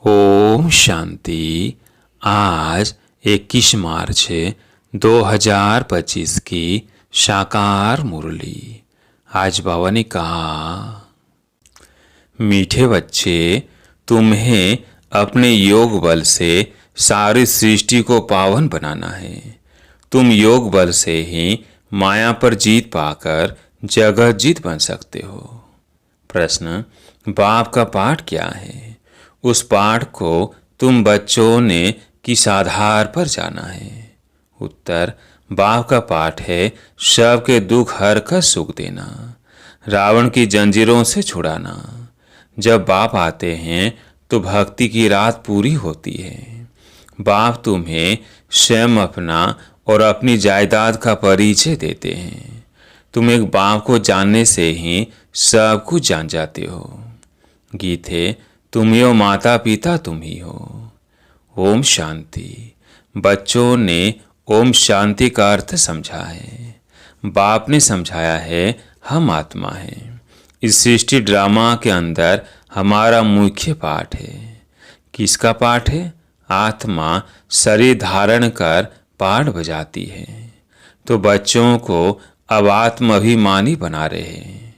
ओम शांति। आज 21 मार्च 2025 की साकार मुरली। आज बाबा ने कहा, मीठे बच्चे, तुम्हें अपने योग बल से सारी सृष्टि को पावन बनाना है। तुम योग बल से ही माया पर जीत पाकर जगत जीत बन सकते हो। प्रश्न, बाप का पाठ क्या है? उस पाठ को तुम बच्चों ने किस आधार पर जाना है? उत्तर, बाप का पाठ है सबके दुख हर कर सुख देना, रावण की जंजीरों से छुड़ाना। जब बाप आते हैं तो भक्ति की रात पूरी होती है। बाप तुम्हें स्वयं अपना और अपनी जायदाद का परिचय देते हैं। तुम एक बाप को जानने से ही सब कुछ जान जाते हो। गीत है, तुम ही हो माता पिता, तुम ही हो। ओम शांति। बच्चों ने ओम शांति का अर्थ समझा है। बाप ने समझाया है हम आत्मा हैं। इस सृष्टि ड्रामा के अंदर हमारा मुख्य पाठ है। किसका पाठ है? आत्मा शरीर धारण कर पाठ बजाती है। तो बच्चों को अब आत्माभिमानी बना रहे हैं।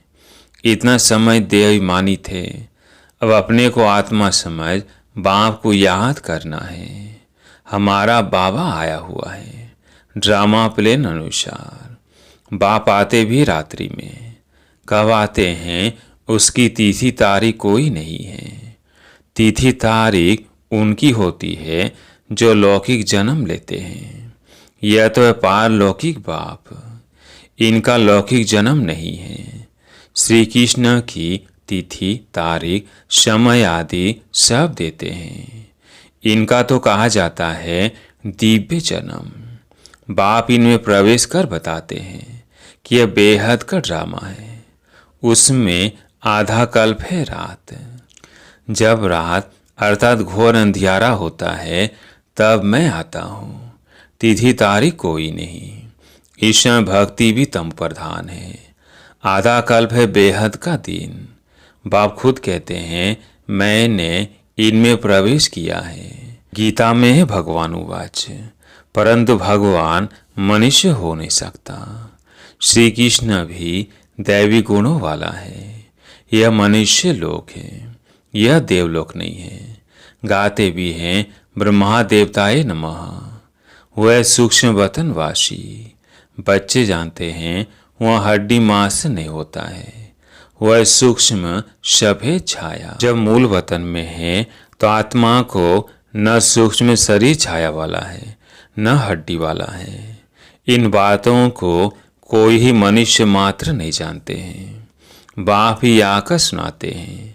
इतना समय देहाभिमानी थे, अब अपने को आत्मा समझ बाप को याद करना है। हमारा बाबा आया हुआ है ड्रामा प्लेन अनुसार। बाप आते भी रात्रि में। कब आते हैं उसकी तिथि तारीख कोई नहीं है। तिथि तारीख उनकी होती है जो लौकिक जन्म लेते हैं। यह तो है पारलौकिक बाप, इनका लौकिक जन्म नहीं है। श्री कृष्ण की तिथि तारीख समय आदि सब देते हैं। इनका तो कहा जाता है दिव्य जन्म। बाप इनमें प्रवेश कर बताते हैं कि यह बेहद का ड्रामा है। उसमें आधा कल्प है रात। जब रात अर्थात घोर अंधियारा होता है तब मैं आता हूँ। तिथि तारीख कोई नहीं। इस समय भक्ति भी तम प्रधान है। आधा कल्प है बेहद का दिन। बाप खुद कहते हैं मैंने इनमें प्रवेश किया है। गीता में है भगवान उवाच, परंतु भगवान मनुष्य हो नहीं सकता। श्री कृष्ण भी दैवी गुणों वाला है। यह मनुष्य लोक है, यह देवलोक नहीं है। गाते भी हैं ब्रह्मा देवताए नमः। वह सूक्ष्म वतनवासी। बच्चे जानते हैं वह हड्डी मांस नहीं होता है, वह सूक्ष्म सफेद छाया। जब मूल वतन में है तो आत्मा को न सूक्ष्म शरीर छाया वाला है न हड्डी वाला है। इन बातों को कोई ही मनुष्य मात्र नहीं जानते हैं। बाप ही आकर सुनाते हैं।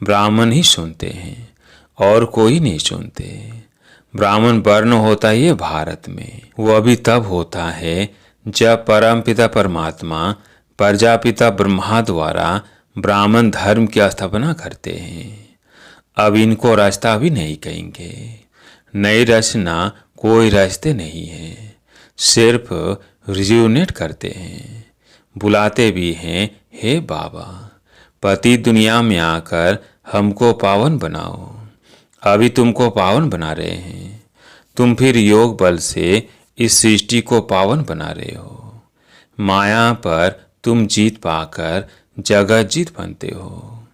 ब्राह्मण ही सुनते हैं और कोई नहीं सुनते। ब्राह्मण वर्ण होता ही है भारत में। वह भी तब होता है जब परमपिता परमात्मा प्रजापिता ब्रह्मा द्वारा ब्राह्मण धर्म की स्थापना करते हैं। अब इनको रास्ता भी नहीं कहेंगे। नई रचना कोई रास्ते नहीं है, सिर्फ रिज्यूनेट करते हैं। बुलाते भी हैं, हे बाबा पति दुनिया में आकर हमको पावन बनाओ। अभी तुमको पावन बना रहे हैं। तुम फिर योग बल से इस सृष्टि को पावन बना रहे हो। माया पर तुम जीत पाकर जगत जीत बनते हो।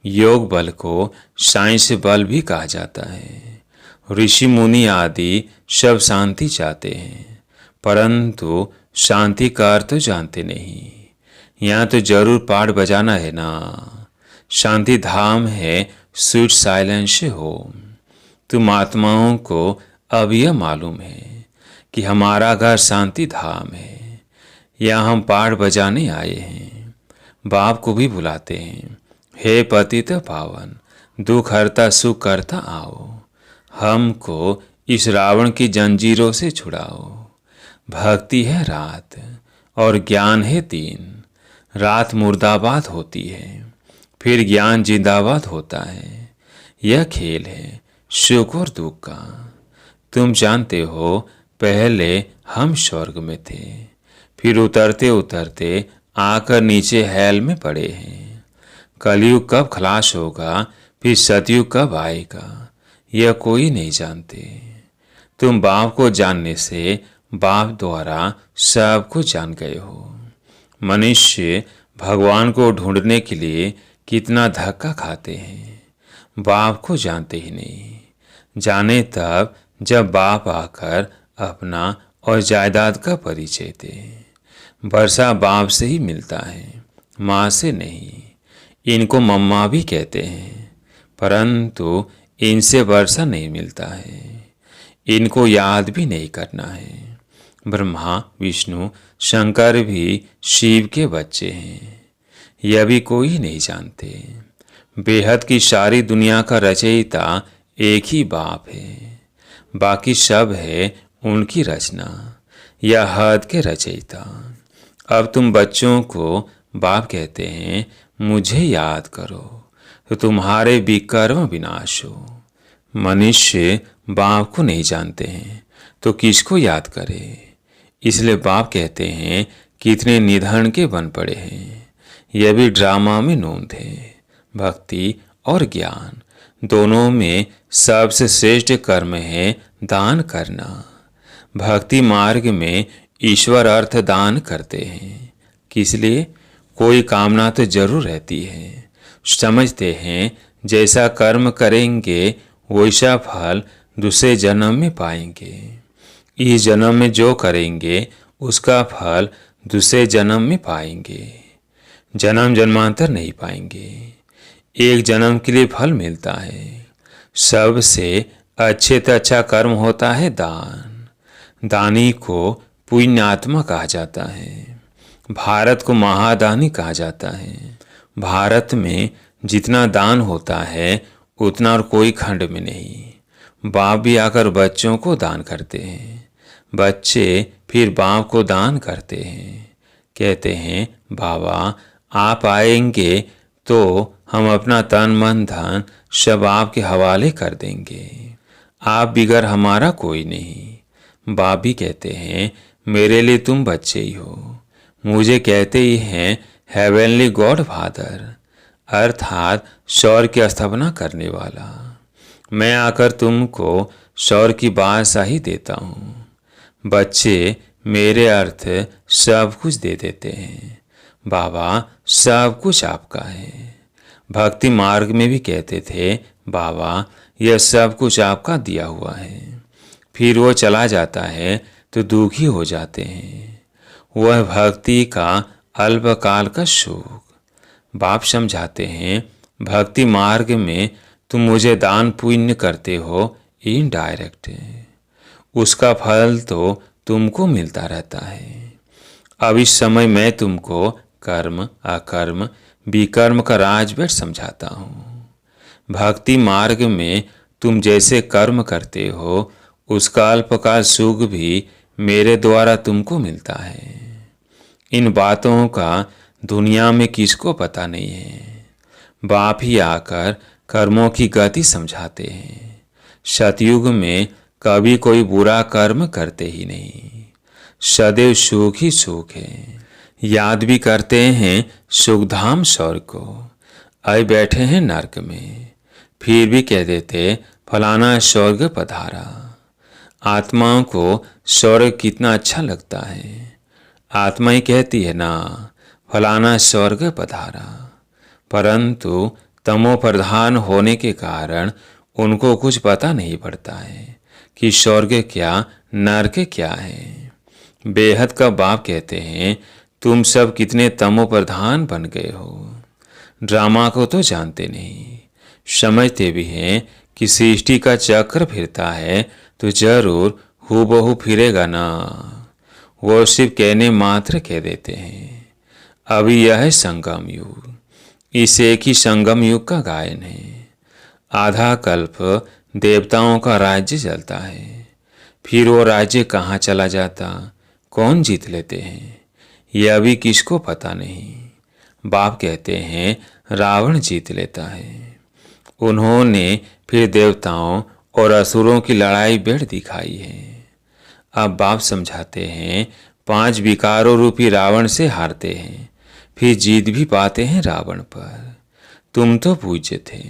योग बल को साइंस बल भी कहा जाता है। ऋषि मुनि आदि सब शांति चाहते हैं, परंतु शांति का अर्थ तो जानते नहीं। यहाँ तो जरूर पाठ बजाना है ना। शांति धाम है स्वीट साइलेंस होम। तुम आत्माओं को अब यह मालूम है कि हमारा घर शांति धाम है। यहाँ हम पाठ बजाने आए हैं। बाप को भी बुलाते हैं, हे पतित पावन दुख हरता सुख करता आओ। हमको इस रावण की जंजीरों से छुड़ाओ। भक्ति है रात और ज्ञान है दिन। रात मुर्दाबाद होती है, फिर ज्ञान जिंदाबाद होता है। यह खेल है सुख और दुख का। तुम जानते हो पहले हम स्वर्ग में थे, फिर उतरते उतरते आकर नीचे हेल में पड़े हैं। कलयुग कब खलास होगा, फिर सतयुग कब आएगा, यह कोई नहीं जानते। तुम बाप को जानने से बाप द्वारा सब कुछ जान गए हो। मनुष्य भगवान को ढूंढने के लिए कितना धक्का खाते हैं, बाप को जानते ही नहीं। जाने तब जब बाप आकर अपना और जायदाद का परिचय दे। वर्षा बाप से ही मिलता है, माँ से नहीं। इनको मम्मा भी कहते हैं, परंतु इनसे वर्षा नहीं मिलता है। इनको याद भी नहीं करना है। ब्रह्मा, विष्णु, शंकर भी शिव के बच्चे हैं, यह भी कोई नहीं जानते। बेहद की सारी दुनिया का रचयिता एक ही बाप है, बाकी सब है उनकी रचना या हद के रचयिता। अब तुम बच्चों को बाप कहते हैं, मुझे याद करो तो तुम्हारे विकर्म विनाश हो। मनुष्य बाप को नहीं जानते हैं तो किसको याद करे। इसलिए बाप कहते हैं, कितने निधन के बन पड़े हैं। यह भी ड्रामा में नोंद है। भक्ति और ज्ञान दोनों में सबसे श्रेष्ठ कर्म है दान करना। भक्ति मार्ग में ईश्वर अर्थ दान करते हैं। किस लिए? कोई कामना तो जरूर रहती है। समझते हैं जैसा कर्म करेंगे वैसा फल दूसरे जन्म में पाएंगे। इस जन्म में जो करेंगे उसका फल दूसरे जन्म में पाएंगे। जन्म जन्मांतर नहीं पाएंगे। एक जन्म के लिए फल मिलता है। सबसे अच्छे से अच्छा कर्म होता है दान। दानी को पुण्यात्मा कहा जाता है। भारत को महादानी कहा जाता है। भारत में जितना दान होता है उतना और कोई खंड में नहीं। बाप भी आकर बच्चों को दान करते हैं, बच्चे फिर बाप को दान करते हैं। कहते हैं, बाबा आप आएंगे तो हम अपना तन मन धन सब आपके हवाले कर देंगे। आप बिगर हमारा कोई नहीं। बाप भी कहते हैं, मेरे लिए तुम बच्चे ही हो। मुझे कहते ही हैं हेवनली गॉड फादर, अर्थात स्वर्ग की स्थापना करने वाला। मैं आकर तुमको स्वर्ग की बादशाही देता हूँ। बच्चे मेरे अर्थ सब कुछ दे देते हैं। बाबा सब कुछ आपका है। भक्ति मार्ग में भी कहते थे, बाबा यह सब कुछ आपका दिया हुआ है। फिर वो चला जाता है तो दुखी हो जाते हैं। वह भक्ति का अल्पकाल का सुख। बाप समझाते हैं, भक्ति मार्ग में तुम मुझे दान पुण्य करते हो इनडायरेक्ट, उसका फल तो तुमको मिलता रहता है। अब इस समय मैं तुमको कर्म अकर्म विकर्म का राजवेद समझाता हूँ। भक्ति मार्ग में तुम जैसे कर्म करते हो उसका अल्पकाल सुख भी मेरे द्वारा तुमको मिलता है। इन बातों का दुनिया में किसको पता नहीं है। बाप ही आकर कर्मों की गति समझाते हैं। सतयुग में कभी कोई बुरा कर्म करते ही नहीं। सदैव सुख ही सुख है। याद भी करते हैं सुखधाम स्वर्ग को, आए बैठे हैं नर्क में। फिर भी कह देते फलाना स्वर्ग पधारा। आत्माओं को स्वर्ग कितना अच्छा लगता है। आत्मा ही कहती है ना, फलाना स्वर्ग पधारा, परंतु तमो प्रधान होने के कारण उनको कुछ पता नहीं पड़ता है कि स्वर्ग क्या नरक क्या है। बेहद का बाप कहते हैं, तुम सब कितने तमो प्रधान बन गए हो। ड्रामा को तो जानते नहीं, समझते भी हैं कि सृष्टि का चक्र फिरता है तो जरूर हूबहू फिरेगा ना। वो सिर्फ कहने मात्र कह देते हैं। अभी यह है संगम युग। इस एक ही संगम युग का गायन है। आधा कल्प देवताओं का राज्य चलता है, फिर वो राज्य कहाँ चला जाता, कौन जीत लेते हैं, यह अभी किसको पता नहीं। बाप कहते हैं रावण जीत लेता है। उन्होंने फिर देवताओं और असुरों की लड़ाई बेड़ दिखाई है। अब बाप समझाते हैं 5 विकारों रूपी रावण से हारते हैं, फिर जीत भी पाते हैं रावण पर। तुम तो पूज्य थे,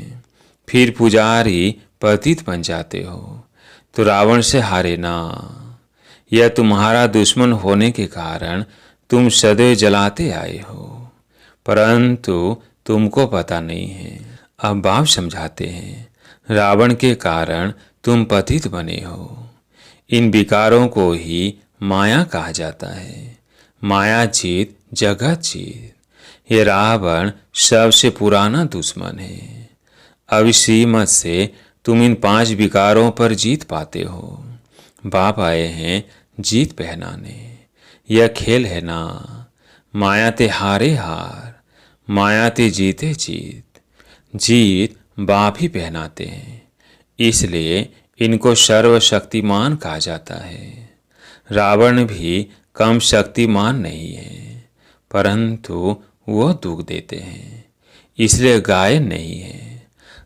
फिर पुजारी पतित बन जाते हो तो रावण से हारे ना। यह तुम्हारा दुश्मन होने के कारण तुम सदैव जलाते आए हो, परंतु तुमको पता नहीं है। अब बाप समझाते हैं रावण के कारण तुम पतित बने हो। इन विकारों को ही माया कहा जाता है। माया जीत जगत जीत। ये रावण सबसे पुराना दुश्मन है। अब इस श्रीमत से तुम इन 5 विकारों पर जीत पाते हो। बाप आए हैं जीत पहनाने। यह खेल है ना। माया ते हारे हार, माया ते जीते जीत। जीत बाप ही पहनाते हैं, इसलिए इनको सर्वशक्तिमान कहा जाता है। रावण भी कम शक्तिमान नहीं है, परंतु वो दुख देते हैं, इसलिए गायन नहीं है।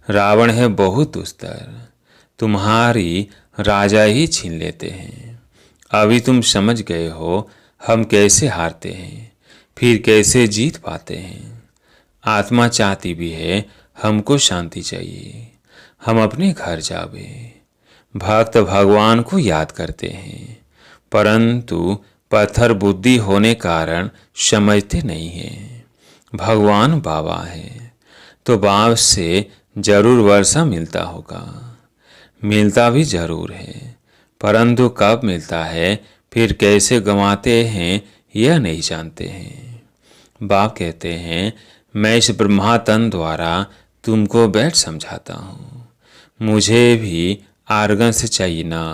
रावण है बहुत दुस्तर, तुम्हारी राजा ही छीन लेते हैं। अभी तुम समझ गए हो हम कैसे हारते हैं, फिर कैसे जीत पाते हैं। आत्मा चाहती भी है हमको शांति चाहिए, हम अपने घर जावे। भक्त भगवान को याद करते हैं, परंतु पत्थर बुद्धि होने कारण समझते नहीं हैं। भगवान बाबा है तो बाप से जरूर वर्षा मिलता होगा। मिलता भी जरूर है, परंतु कब मिलता है फिर कैसे गंवाते हैं यह नहीं जानते हैं। बाप कहते हैं मैं इस ब्रह्मातन द्वारा तुमको बैठ समझाता हूँ। मुझे भी आर्गन से चाहिए ना।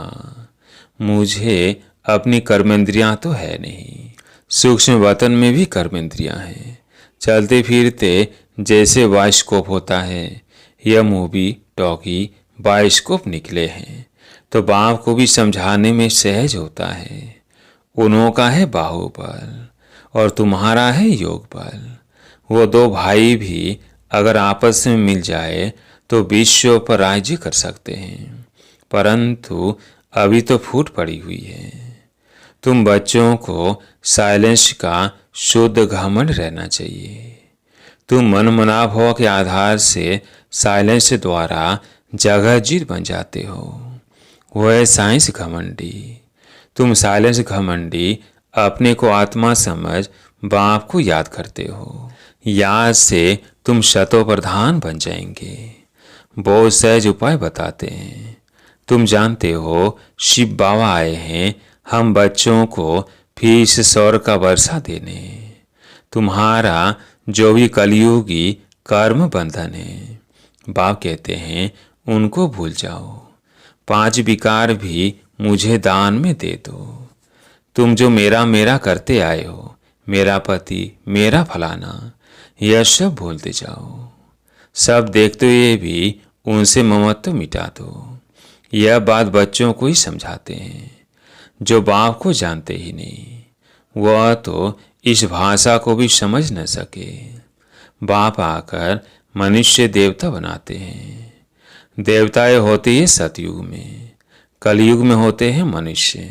मुझे अपनी कर्मेंद्रियां तो है नहीं। सूक्ष्म वतन में भी कर्मेंद्रियां हैं। चलते फिरते जैसे बायोस्कोप होता है, यह मूवी टॉकी बायोस्कोप निकले हैं तो बाप को भी समझाने में सहज होता है। उन्हों का है बाहुबल और तुम्हारा है योग बल। वो 2 भाई भी अगर आपस में मिल जाए तो विश्व पर राज्य कर सकते हैं, परंतु अभी तो फूट पड़ी हुई है। तुम बच्चों को साइलेंस का शुद्ध घमंड रहना चाहिए। तुम मन मनाभाव के आधार से साइलेंस द्वारा जगह जीत बन जाते हो। वह है साइंस घमंडी। तुम साइलेंस घमंडी अपने को आत्मा समझ बाप को याद करते हो। याद से तुम शतो प्रधान बन जाएंगे। बहुत सहज उपाय बताते हैं। तुम जानते हो शिव बाबा आए हैं हम बच्चों को फिर इस सौर का वर्षा देने। तुम्हारा जो भी कलयुगी कर्म बंधन है, बाप कहते हैं उनको भूल जाओ। 5 विकार भी मुझे दान में दे दो। तुम जो मेरा मेरा करते आए हो, मेरा पति, मेरा फलाना, यह सब भूलते जाओ। सब देखते हुए भी उनसे ममत्व मिटा दो। यह बात बच्चों को ही समझाते हैं जो बाप को जानते ही नहीं। वह तो इस भाषा को भी समझ न सके। बाप आकर मनुष्य देवता बनाते हैं। देवताएं होते हैं सतयुग में, कलयुग में होते हैं मनुष्य।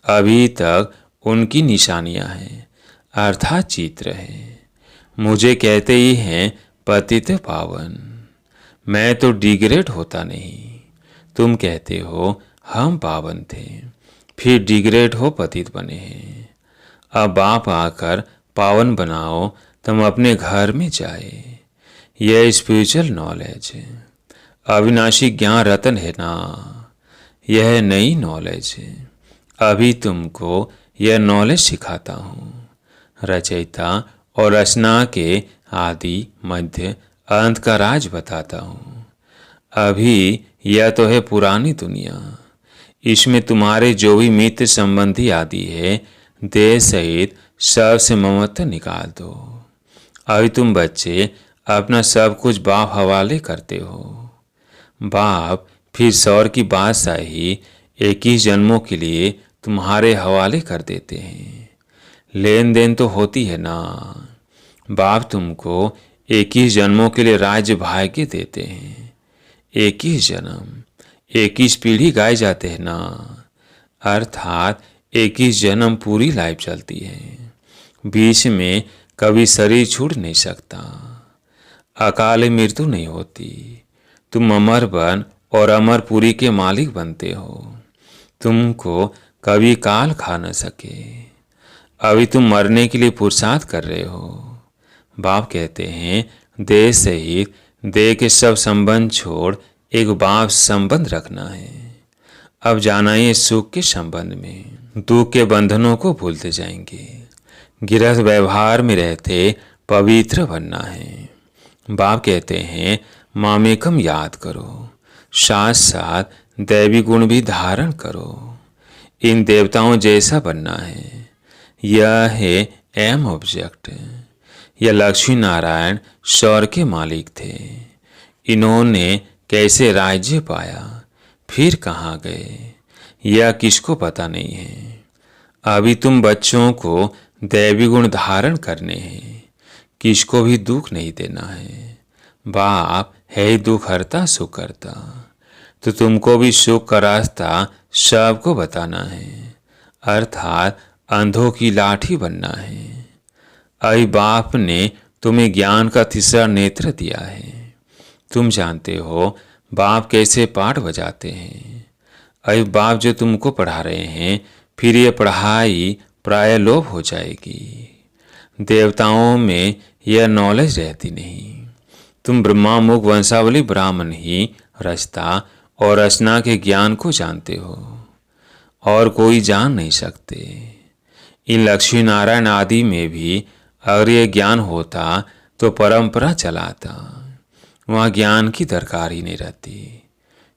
अभी तक उनकी निशानियां हैं, अर्थात चित्र है। मुझे कहते ही हैं पतित पावन। मैं तो डिग्रेड होता नहीं। तुम कहते हो हम पावन थे, फिर डिग्रेड हो पतित बने हैं। अब बाप आकर पावन बनाओ, तुम अपने घर में जाए। यह स्पिरिचुअल नॉलेज है। अविनाशी ज्ञान रतन है ना। यह नई नॉलेज है। अभी तुमको यह नॉलेज सिखाता हूँ। रचयिता और रचना के आदि मध्य अंत का राज बताता हूँ। अभी यह तो है पुरानी दुनिया। इसमें तुम्हारे जो भी मित्र संबंधी आदि है, देह सहित सब से ममत्व निकाल दो। अभी तुम बच्चे अपना सब कुछ बाप हवाले करते हो। बाप फिर सौर की बादशाही 21 जन्मों के लिए तुम्हारे हवाले कर देते हैं। लेन देन तो होती है ना। बाप तुमको 21 जन्मों के लिए राज्य भाग्य देते हैं। 21 जन्म, 21 पीढ़ी गाए जाते हैं ना, अर्थात 21 जन्म पूरी लाइफ चलती है। बीच में कभी शरीर छूट नहीं सकता। अकाल मृत्यु नहीं होती। तुम अमर बन और अमरपुरी के मालिक बनते हो। तुमको कभी काल खा न सके। अभी तुम मरने के लिए पुरुषार्थ कर रहे हो। बाप कहते हैं देह सहित देह के सब संबंध छोड़ एक बाप संबंध रखना है। अब जाना ये सुख के संबंध में, दुख के बंधनों को भूलते जाएंगे। गृहस्थ व्यवहार में रहते पवित्र बनना है। बाप कहते हैं मामेकम याद करो, साथ साथ दैवी गुण भी धारण करो। इन देवताओं जैसा बनना है। यह है एम ऑब्जेक्ट। यह लक्ष्मी नारायण स्वर्ग के मालिक थे। इन्होंने कैसे राज्य पाया, फिर कहाँ गए, यह किसको पता नहीं है। अभी तुम बच्चों को दैवी गुण धारण करने हैं। किसको भी दुख नहीं देना है। बाप है ही दुख हरता सुख करता, तो तुमको भी सुख का रास्ता सबको बताना है, अर्थात अंधों की लाठी बनना है। अभी बाप ने तुम्हें ज्ञान का तीसरा नेत्र दिया है। तुम जानते हो बाप कैसे पाठ बजाते हैं। अभी बाप जो तुमको पढ़ा रहे हैं, फिर ये पढ़ाई प्राय लोप हो जाएगी। देवताओं में यह नॉलेज रहती नहीं। तुम ब्रह्मा मुख वंशावली ब्राह्मण ही रचता और रचना के ज्ञान को जानते हो, और कोई जान नहीं सकते। इन लक्ष्मी नारायण आदि में भी अगर यह ज्ञान होता तो परंपरा चलाता। वहाँ ज्ञान की दरकार ही नहीं रहती,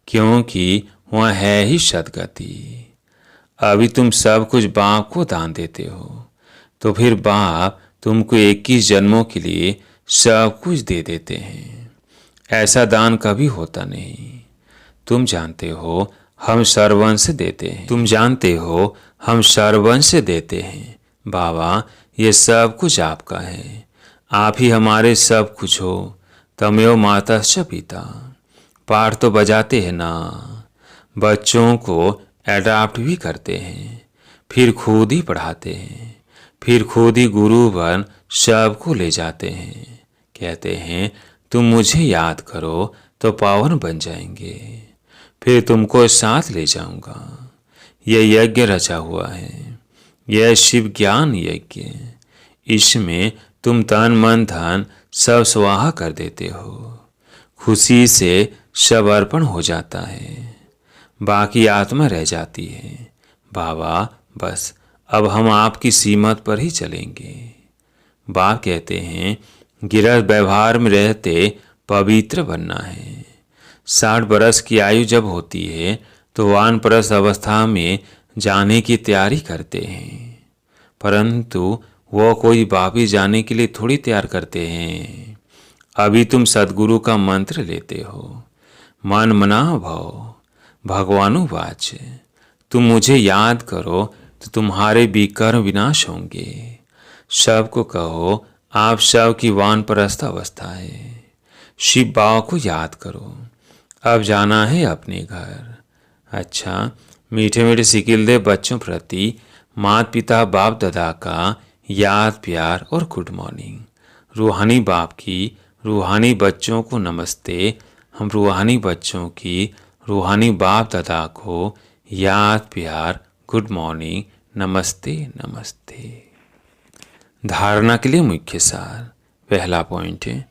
क्योंकि वहाँ है ही सदगति। अभी तुम सब कुछ बाप को दान देते हो, तो फिर बाप तुमको 21 जन्मों के लिए सब कुछ दे देते हैं। ऐसा दान कभी होता नहीं। तुम जानते हो हम सर्वंश देते हैं। तुम जानते हो हम सर्वंश देते हैं। बाबा ये सब कुछ आपका है। आप ही हमारे सब कुछ हो। तमेव मातश्च पिता। पाठ तो बजाते हैं ना, बच्चों को एडाप्ट भी करते हैं, फिर खुद ही पढ़ाते हैं, फिर खुद ही गुरु बन सबको ले जाते हैं। कहते हैं तुम मुझे याद करो तो पावन बन जाएंगे, फिर तुमको साथ ले जाऊंगा। यह यज्ञ रचा हुआ है, यह शिव ज्ञान यज्ञ। इसमें तुम तन मन धन सब स्वाहा कर देते हो। खुशी से सब अर्पण हो जाता है, बाकी आत्मा रह जाती है। बाबा बस अब हम आपकी सीमत पर ही चलेंगे। बाप कहते हैं गृहस्थ व्यवहार में रहते पवित्र बनना है। 60 बरस की आयु जब होती है तो वानप्रस्थ अवस्था में जाने की तैयारी करते हैं, परंतु वो कोई बापी जाने के लिए थोड़ी तैयार करते हैं। अभी तुम सदगुरु का मंत्र लेते हो, मन मना भव भगवानुवाच। तुम मुझे याद करो तो तुम्हारे विकर्म विनाश होंगे। सबको कहो आप सब की वानप्रस्थ अवस्था है। शिव बाबा को याद करो। अब जाना है अपने घर। अच्छा, मीठे मीठे सिकिलदे बच्चों प्रति माता पिता बाप दादा का याद प्यार और गुड मॉर्निंग। रूहानी बाप की रूहानी बच्चों को नमस्ते। हम रूहानी बच्चों की रूहानी बाप दादा को याद प्यार गुड मॉर्निंग नमस्ते नमस्ते। धारणा के लिए मुख्य सार। पहला पॉइंट है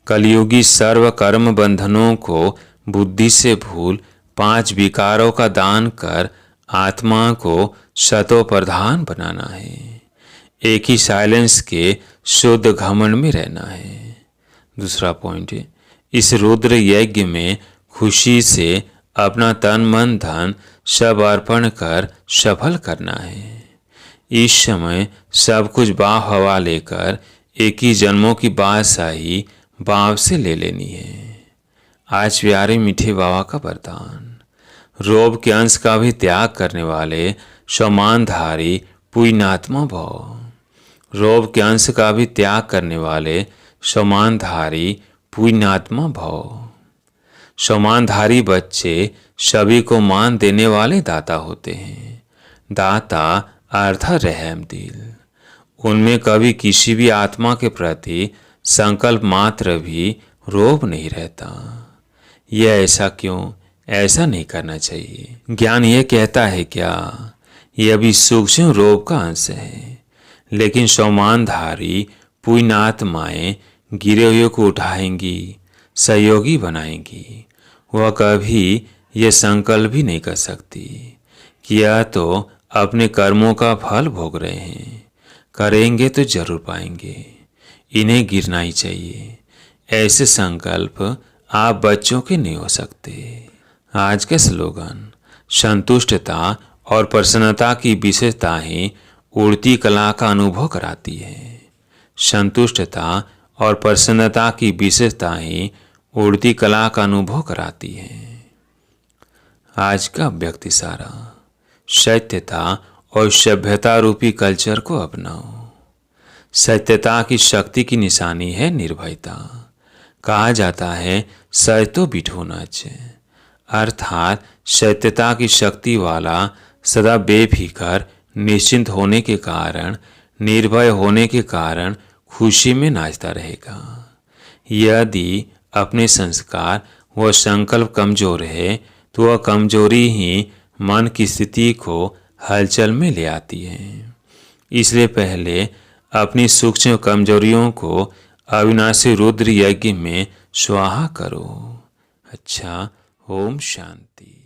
कलयुगी सर्व कर्म बंधनों को बुद्धि से भूल 5 विकारों का दान कर आत्मा को सतो प्रधान बनाना है। एक ही साइलेंस के शुद्ध घमंड में रहना है। दूसरा पॉइंट है इस रुद्र यज्ञ में खुशी से अपना तन मन धन सब अर्पण कर सफल करना है। इस समय सब कुछ बाप हवा लेकर एक ही जन्मों की बादशाही बाप से ले लेनी है। आज प्यारे मीठे बाबा का वरदान। रोब के अंश का भी त्याग करने वाले समानधारी पुण्यात्मा भव। रोब के अंश का भी त्याग करने वाले समानधारी पुण्यात्मा भव। समानधारी बच्चे सभी को मान देने वाले दाता होते हैं। दाता अर्थात रहम दिल। उनमें कभी किसी भी आत्मा के प्रति संकल्प मात्र भी रोब नहीं रहता। यह ऐसा क्यों? ऐसा नहीं करना चाहिए। ज्ञान यह कहता है क्या, ये अभी सूक्ष्म रूप का अंश है, लेकिन सौमानधारी पुण्यात्माएं गिरे हुए को उठाएंगी, सहयोगी बनाएंगी। वह कभी यह संकल्प भी नहीं कर सकती कि यह तो अपने कर्मों का फल भोग रहे हैं, करेंगे तो जरूर पाएंगे, इन्हें गिरना ही चाहिए। ऐसे संकल्प आप बच्चों के नहीं हो सकते। आज का स्लोगन, संतुष्टता और प्रसन्नता की विशेषताएं उड़ती कला का अनुभव कराती है। संतुष्टता और प्रसन्नता की विशेषताएं उड़ती कला का अनुभव कराती हैं। आज का व्यक्ति सारा, सत्यता और सभ्यता रूपी कल्चर को अपनाओ। सत्यता की शक्ति की निशानी है निर्भयता। कहा जाता है सच तो बिठो नच, अर्थात सत्यता की शक्ति वाला सदा बेफिक्र निश्चिंत होने के कारण, निर्भय होने के कारण खुशी में नाचता रहेगा। यदि अपने संस्कार व संकल्प कमजोर है तो वह कमजोरी ही मन की स्थिति को हलचल में ले आती है। इसलिए पहले अपनी सूक्ष्म कमजोरियों को अविनाशी रुद्र यज्ञ में स्वाहा करो। अच्छा, ओम शांति।